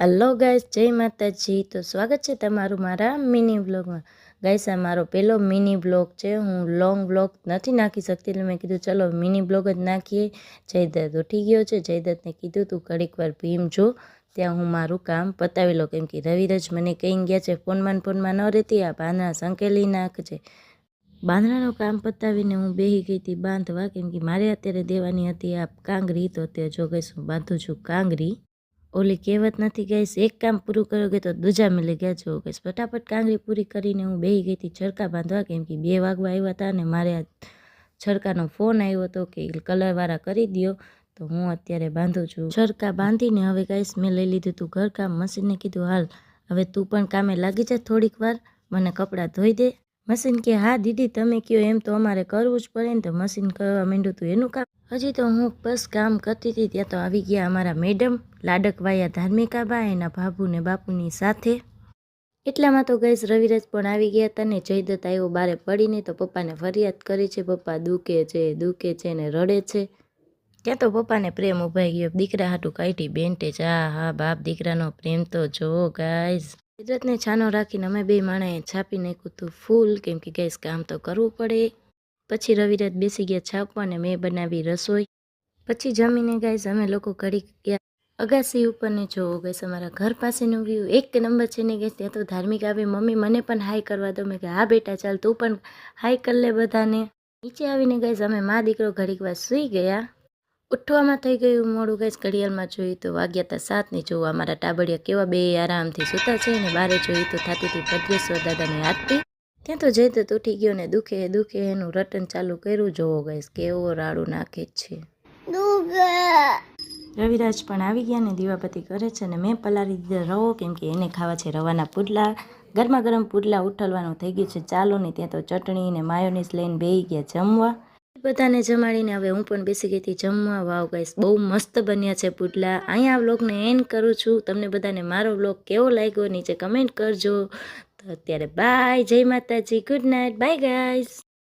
Hello guys, જય માતાજી। તો સ્વાગત છે તમારું મારા મિની વ્લોગમાં। ગાઈસ, આ મારો પહેલો મિની વ્લોગ છે। હું લોંગ વ્લોગ નથી નાખી શકતી, એટલે મેં કીધું ચલો મિની વ્લોગ જ નાખીએ। જયદત્ત ઉઠી ગયો છે। જયદત્તને કીધું તું ઘડીક વાર ભીમ જો, ત્યાં હું મારું કામ પતાવી લો, કેમ કે રવિરાજ મને કહી ગયા છે ફોનમાં ન રહેતી, આ બાંધણા સંકેલી નાખજે। બાંધણાનું કામ પતાવીને હું બેહી ગઈ હતી બાંધવા, કેમ કે મારે અત્યારે દેવાની હતી આ કાંગરી। તો અત્યારે જો ગઈશ હું બાંધું છું કાંગરી। ઓલી કહેવત નથી ગઈશ, એક કામ પૂરું કર્યું તો દૂજા મિલી ગયા। જો ગઈશ ફટાફટ કાંગરી પૂરી કરીને હું બેહી ગઈ હતી છડકા બાંધવા, કેમ કે 2 વાગવા આવ્યા હતા અને મારે આ છડકાનો ફોન આવ્યો હતો કે કલરવાળા કરી દો। તો હું અત્યારે બાંધું છું છડકા બાંધીને। હવે ગાઈશ મેં લઈ લીધું હતું ઘરકામ। મશીનને કીધું હાલ હવે તું પણ કામે લાગી જા, થોડીક વાર મને કપડાં ધોઈ દે। મશીન કે હા દીદી તમે કહો એમ તો અમારે કરવું જ પડે ને। તો મશીન કરવા માંડ્યું હતું એનું કામ। હજી તો હું બસ કામ કરતી હતી ત્યાં તો આવી ગયા અમારા મેડમ લાડકવાયા ધાર્મિકાબા એના ભાભુ ને બાપુની સાથે। એટલામાં તો ગઈશ રવિરાજ પણ આવી ગયા હતા ને જયદત્ત આવ્યો બારે પડીને। તો પપ્પાને ફરિયાદ કરી છે, પપ્પા દુખે છે ને રડે છે। ત્યાં તો પપ્પાને પ્રેમ ઉભાઈ ગયો, દીકરા હાટું કાઢી બેન્ટેજ। હા બાપ દીકરાનો પ્રેમ તો જો ગાઈસ। જયદત્તને છાનો રાખીને અમે બે માણાએ છાપી નાખ્યું હતું ફૂલ, કેમ કે ગઈશ કામ તો કરવું પડે। પછી રવિરાજ બેસી ગયા છાપવા ને મેં બનાવી રસોઈ। પછી જમીને ગાઈસ અમે લોકો ઘડી ગયા અગાસી ઉપર ને જોવો ગઈશ અમારા ઘર પાસેનું વ્યૂ એક નંબર છે ને ગઈશ। ત્યાં તો ધાર્મિક આવી મમ્મી મને પણ હાઈ કરવા દો। મેં કે હા બેટા ચાલ તું પણ હાઈ કરી લે બધાને। નીચે આવીને ગઈશ અમે મા દીકરો ઘડીક વાર સૂઈ ગયા। ઉઠવામાં થઈ ગયું મોડું ગઈશ। ઘડિયાળમાં જોયું તો વાગ્યા હતા 7 ને જોવા અમારા ટાબડિયા કેવા બે આરામથી સૂતા છે ને બારે જોયું તો થતી હતી ભદ્રેશ્વર દાદાની આરતી। ત્યાં તો જયદત્ત ઉઠી ગયો ને દુખે એનું રટન ચાલુ કર્યું। જોવો ગઈશ કેવો રાડું નાખે છે। રવિરાજ પણ આવી ગયા ને દીવાબત્તી કરે છે ને મેં પલાળી દીધા રવો, કેમ કે એને ખાવા છે રવાના પુડલા। ગરમા ગરમ પુડલા ઉઠલવાનું થઈ ગયું છે ચાલો ને। ત્યાં તો ચટણી ને માયોનીઝ લઈને બેસી ગયા જમવા। બધાને જમાડીને હવે હું પણ બેસી ગઈ હતી જમવા। વાવ ગાઈસ બહુ મસ્ત બન્યા છે પુડલા। અહીંયા વ્લોગને એન્ડ કરું છું। તમને બધાને મારો વ્લોગ કેવો લાગ્યો નીચે કમેન્ટ કરજો। તો અત્યારે બાય, જય માતાજી, ગુડ નાઇટ, બાય ગાઈસ।